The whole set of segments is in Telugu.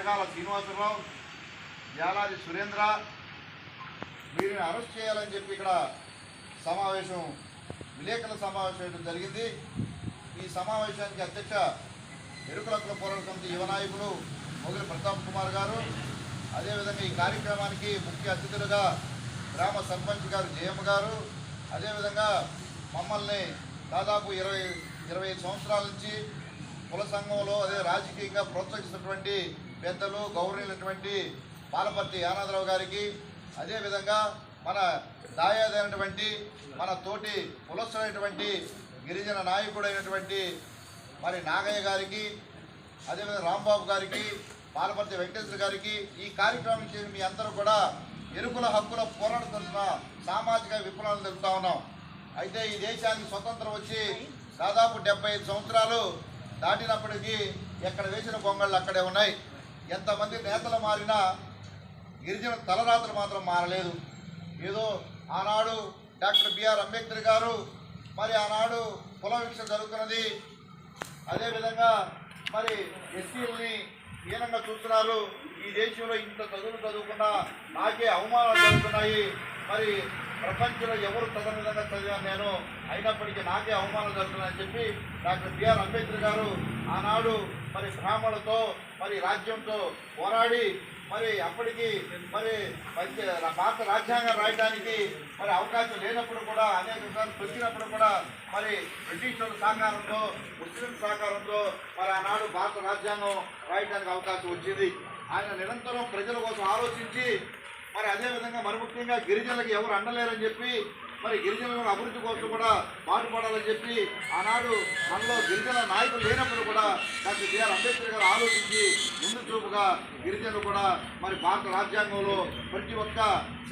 పరకాల శ్రీనివాసరావు, యాలాది సురేంద్ర వీరిని అరెస్ట్ చేయాలని చెప్పి ఇక్కడ విలేకరుల సమావేశం జరిగింది. ఈ సమావేశానికి అధ్యక్ష ఎరుకుల హక్కుల పోరాట సమితి యువ నాయకులు మొగిలి ప్రతాప్ కుమార్ గారు, అదేవిధంగా ఈ కార్యక్రమానికి ముఖ్య అతిథులుగా గ్రామ సర్పంచ్ గారు జయమ్మ గారు, అదేవిధంగా మమ్మల్ని దాదాపు 25 సంవత్సరాల నుంచి కుల సంఘంలో అదే రాజకీయంగా ప్రోత్సహిస్తున్నటువంటి పెద్దలు గౌరవనీయులైనటువంటి పాలపర్తి యానాదరావు గారికి, అదేవిధంగా మన దాయాదైనటువంటి మన తోటి కులస్తుడైనటువంటి గిరిజన నాయకుడైనటువంటి మరి నాగయ్య గారికి, అదేవిధంగా రాంబాబు గారికి, పాలపర్తి వెంకటేశ్వర గారికి, ఈ కార్యక్రమం చేసి మీ అందరూ కూడా ఎరుకుల హక్కుల పోరాటం తరఫున సామాజిక విప్లవాలు తెలుపుతా ఉన్నాం. అయితే ఈ దేశానికి స్వతంత్రం వచ్చి దాదాపు 75 సంవత్సరాలు దాటినప్పటికీ ఎక్కడ వేసిన గొంగళ్ళు అక్కడే ఉన్నాయి. ఎంతమంది నేతలు మారినా గిరిజన తలరాత్రులు మాత్రం మారలేదు. ఏదో ఆనాడు డాక్టర్ బిఆర్ అంబేద్కర్ గారు మరి ఆనాడు కుల వివక్ష జరుగుతున్నది, అదేవిధంగా మరి ఎస్సీలని హీనంగా చూస్తున్నారు, ఈ దేశంలో ఇంత చదువుకుండా నాకే అవమానాలు జరుగుతున్నాయి, మరి ప్రపంచంలో ఎవరు తగిన విధంగా చదివాను నేను, అయినప్పటికీ నాకే అవమానాలు జరుగుతున్నాయని చెప్పి డాక్టర్ బిఆర్ అంబేద్కర్ గారు ఆనాడు మరి బ్రాహ్మణులతో మరి రాజ్యంతో పోరాడి మరి అప్పటికి మరి భారత రాజ్యాంగం రాయడానికి మరి అవకాశం లేనప్పుడు కూడా అనేక సార్లు వచ్చినప్పుడు కూడా మరి బ్రిటిషర్ల సహకారంతో ముస్లిం సహకారంతో మరి ఆనాడు భారత రాజ్యాంగం రాయడానికి అవకాశం వచ్చింది. ఆయన నిరంతరం ప్రజల కోసం ఆలోచించి మరి అదేవిధంగా మరి ముఖ్యంగా గిరిజనులకు ఎవరు అండలేరని చెప్పి మరి గిరిజనుల అభివృద్ధి కోసం కూడా పాటుపడాలని చెప్పి ఆనాడు మనలో గిరిజన నాయకులు లేనప్పుడు కూడా డాక్టర్ బిఆర్ అంబేద్కర్ గారు ఆలోచించి ముందు చూపుగా గిరిజనులు కూడా మరి భారత రాజ్యాంగంలో ప్రతి ఒక్క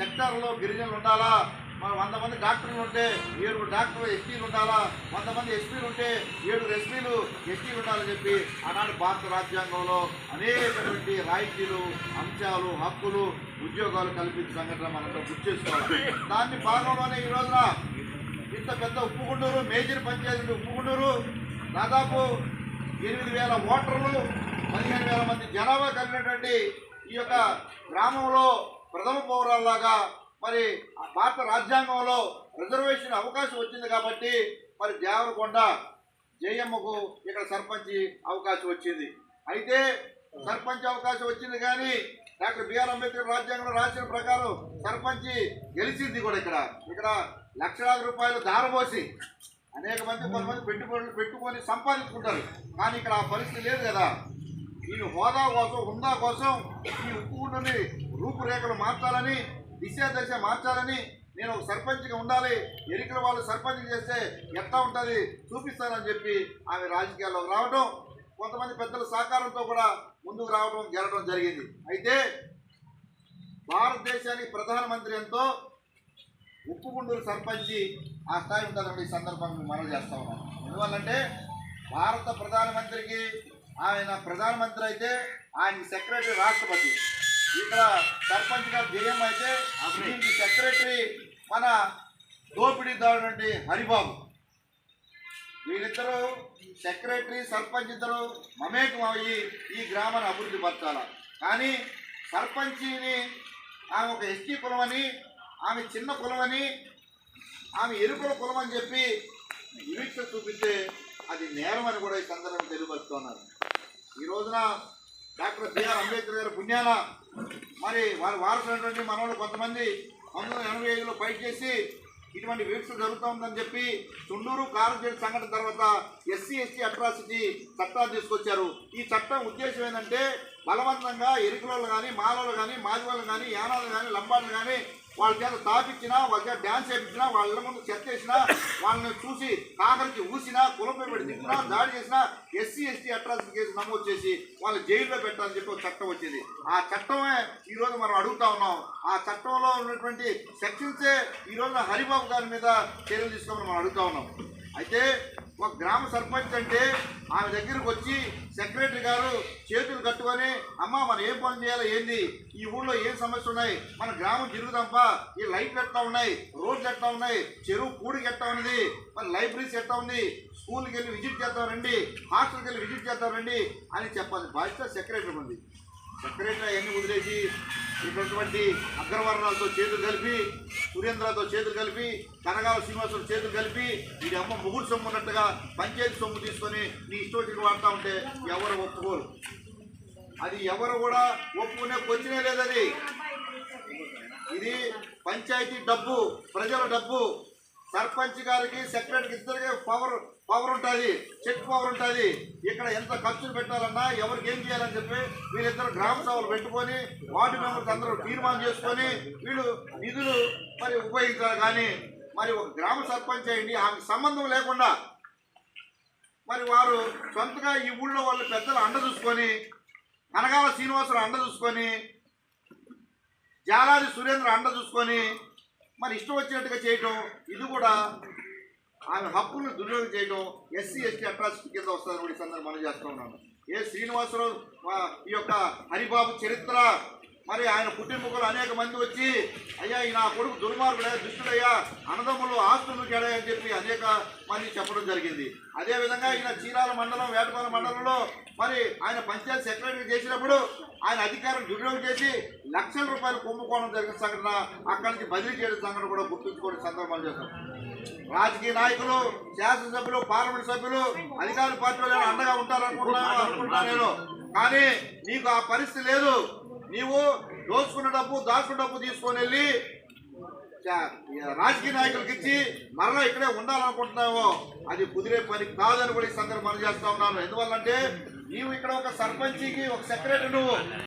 సెక్టార్లో గిరిజనులు ఉండాలా, మరి 100 మంది డాక్టర్లు ఉంటే 7 డాక్టర్లు ఎస్టీలు ఉండాలా, 100 మంది ఎస్పీలు ఉంటే 7 ఎస్పీలు ఎస్టీలు ఉండాలని చెప్పి ఆనాడు భారత రాజ్యాంగంలో అనేకటువంటి రాయితీలు, అంశాలు, హక్కులు, ఉద్యోగాలు కల్పించే సంఘటన మనంతా గుర్తు చేసుకోవాలి. దాన్ని భాగంలోనే ఈ రోజున ఇంత పెద్ద ఉప్పుగుండూరు మేజర్ పంచాయతీ ఉప్పుగుండూరు దాదాపు 8,000 ఓటర్లు 15,000 మంది జనాభా కలిగినటువంటి ఈ యొక్క గ్రామంలో ప్రథమ పౌరాల్లాగా మరి భారత రాజ్యాంగంలో రిజర్వేషన్ అవకాశం వచ్చింది కాబట్టి మరి దేవరకొండ జయమ్మకు ఇక్కడ సర్పంచ్ అవకాశం వచ్చింది. అయితే సర్పంచ్ అవకాశం వచ్చింది కానీ డాక్టర్ బిఆర్ అంబేద్కర్ రాజ్యాంగంలో రాసిన ప్రకారం సర్పంచ్ గెలిచింది కూడా. ఇక్కడ లక్షలాది రూపాయలు దారబోసి అనేక మంది కొంతమంది పెట్టుకొని సంపాదించుకుంటారు, కానీ ఇక్కడ ఆ పరిస్థితి లేదు కదా. ఈ హోదా కోసం హుందా కోసం ఈ ఉప్పుగుండుని రూపురేఖలు మార్చాలని, దశ మార్చాలని, నేను ఒక సర్పంచ్గా ఉండాలి, ఎన్నికల వాళ్ళు సర్పంచ్ చేస్తే ఎట్లా ఉంటుంది చూపిస్తానని చెప్పి ఆమె రాజకీయాల్లోకి రావడం, కొంతమంది పెద్దల సహకారంతో కూడా ముందుకు రావడం గెలవడం జరిగింది. అయితే భారతదేశానికి ప్రధానమంత్రి ఎంతో ఉప్పుగుండూరు సర్పంచ్ ఆ స్థాయి ఉంటుందండి. ఈ సందర్భంగా మనం చేస్తా ఉన్నాం. ఎందువల్లంటే భారత ప్రధానమంత్రికి ఆయన ప్రధానమంత్రి అయితే ఆయన సెక్రటరీ రాష్ట్రపతి, ఇక్కడ సర్పంచ్ గారు జయం అయితే దీనికి సెక్రటరీ మన దోపిడీదారుడు హరిబాబు. వీళ్ళిద్దరూ సెక్రటరీ సర్పంచ్ ఇద్దరు మమేకమయ్యి ఈ గ్రామాన్ని అభివృద్ధి పరచాల. కానీ సర్పంచిని ఆమె ఒక ఎస్టీ కులమని, ఆమె చిన్న కులమని, ఆమె ఎరుకుల కులం అని చెప్పి వివక్ష చూపిస్తే అది నేరం అని కూడా ఈ సందర్భంగా తెలియపరుస్తున్నారు. ఈ రోజున డాక్టర్ బిఆర్ అంబేద్కర్ గారి పుణ్యాన మరి వారి వారసులైనటువంటి మనవాళ్ళు కొంతమంది 1985లో ఫైట్ చేసి ఇటువంటి వివక్ష జరుగుతూ ఉందని చెప్పి చుండూరు కారంచేడు సంఘటన తర్వాత ఎస్సీ ఎస్టీ అట్రాసిటీ చట్టాలు తీసుకొచ్చారు. ఈ చట్టం ఉద్దేశం ఏంటంటే బలవంతంగా ఎరుకులలో కానీ, మాలలు కానీ, మాదివాళ్ళు కానీ, యానాలు కానీ, లంబాళ్ళు కానీ వాళ్ళ చేత తాపించినా, వాళ్ళ చేత డ్యాన్స్ చేయించినా, వాళ్ళ ముందు చెత్త వేసినా, వాళ్ళని చూసి కాకరికి ఊసినా, కులంపై పెట్టి తిప్పినా, దాడి చేసినా ఎస్సీ ఎస్టీ అట్రాసిటీ కేసు నమోదు చేసి వాళ్ళు జైల్లో పెట్టాలని చెప్పి ఒక చట్టం వచ్చింది. ఆ చట్టమే ఈరోజు మనం అడుగుతా ఉన్నాం. ఆ చట్టంలో ఉన్నటువంటి సెక్షన్సే ఈరోజు హరిబాబు గారి మీద చర్యలు తీసుకోమని మనం అడుగుతా ఉన్నాం. అయితే ఒక గ్రామ సర్పంచ్ అంటే ఆమె దగ్గరకు వచ్చి సెక్రటరీ గారు చేతులు కట్టుకొని, అమ్మ మనం ఏం పని చేయాలో ఏంది, ఈ ఊళ్ళో ఏం సమస్యలు ఉన్నాయి, మన గ్రామం తిరుగుదాంపా, ఈ లైట్లు ఎట్లా ఉన్నాయి, రోడ్లు ఎట్లా ఉన్నాయి, చెరువు కూడికి ఎట్లా ఉన్నది, మరి లైబ్రరీస్ ఎట్లా ఉంది, స్కూల్కి వెళ్ళి విజిట్ చేద్దాం రండి, హాస్టల్కి వెళ్ళి విజిట్ చేద్దాం రండి అని చెప్పాలి బాధ్యత సెక్రటరీ ఉంది. సెక్రటరీ అవన్నీ వదిలేసి ఇటువంటి అగ్రవర్ణాలతో చేతులు కలిపి, సురేంద్రతో చేతులు కలిపి, కనగాల శ్రీనివాసులు చేతులు కలిపి ఇది అమ్మ ముగ్గురు సొమ్ము ఉన్నట్టుగా పంచాయతీ సొమ్ము తీసుకొని నీ ఇష్టం వాడుతూ ఉంటే ఎవరు ఒప్పుకోరు. అది ఎవరు కూడా ఒప్పుకునే క్వశ్చనే లేదది. ఇది పంచాయతీ డబ్బు, ప్రజల డబ్బు. సర్పంచ్ గారికి సెక్రటరీకి ఇద్దరికి పవర్ ఉంటుంది, చెక్ పవర్ ఉంటుంది. ఇక్కడ ఎంత ఖర్చులు పెట్టాలన్నా ఎవరికి ఏం చేయాలని చెప్పి వీళ్ళిద్దరు గ్రామ సభలు పెట్టుకొని వార్డు మెంబర్స్ అందరూ తీర్మానం చేసుకొని వీళ్ళు నిధులు మరి ఉపయోగించాలి. కానీ మరి ఒక గ్రామ సర్పంచ్ అయ్యింది ఆమెకు సంబంధం లేకుండా మరి వారు సొంతగా ఈ ఊళ్ళో వాళ్ళ పెద్దలు అండ చూసుకొని, కనగాల శ్రీనివాసరావు అండ చూసుకొని, జాలాది సురేంద్ర అండ చూసుకొని మరి ఇష్టం వచ్చినట్టుగా చేయటం, ఇది కూడా ఆమె హక్కులను దుర్వినియోగం చేయడం ఎస్సీ ఎస్టీ అట్రాసిటీ కింద వస్తుందని కూడా ఈ సందర్భంగా మనం చేస్తూ ఉన్నాను. శ్రీనివాసరావు ఈ యొక్క హరిబాబు చరిత్ర మరి ఆయన కుటుంబకులు అనేక మంది వచ్చి అయ్యా ఈ నా కొడుకు దుర్మార్గుడే, దుష్టుడయ్యా, అన్నదమ్ములు ఆస్తులు కేడాయని చెప్పి అనేక మంది చెప్పడం జరిగింది. అదేవిధంగా ఈయన చీరాల మండలం, వేటపాలెం మండలంలో మరి ఆయన పంచాయతీ సెక్రటరీ చేసినప్పుడు ఆయన అధికారం దుర్వినియోగం చేసి లక్షల రూపాయలు కుంభకోణం జరిగిన సంఘటన, అక్కడి నుంచి బదిలీ చేయడం సంఘటన కూడా గుర్తుంచుకోవడం సందర్భాలు చేస్తాం. రాజకీయ నాయకులు, శాసనసభ్యులు, పార్లమెంట్ సభ్యులు, అధికార పార్టీలో అండగా ఉంటారనుకుంటున్నా నేను. కానీ నీకు ఆ పరిస్థితి లేదు. నీవు దోచుకున్న డబ్బు, దాచుకున్న డబ్బు తీసుకొని వెళ్ళి రాజకీయ నాయకులకి ఇచ్చి మరలా ఇక్కడే ఉండాలనుకుంటున్నావో అది కుదిరే పని కాదని కూడా ఈ సందర్భం మనం చేస్తా ఉన్నాను. ఎందువల్లంటే నీవు ఇక్కడ ఒక సర్పంచికి ఒక సెక్రటరీ, నువ్వు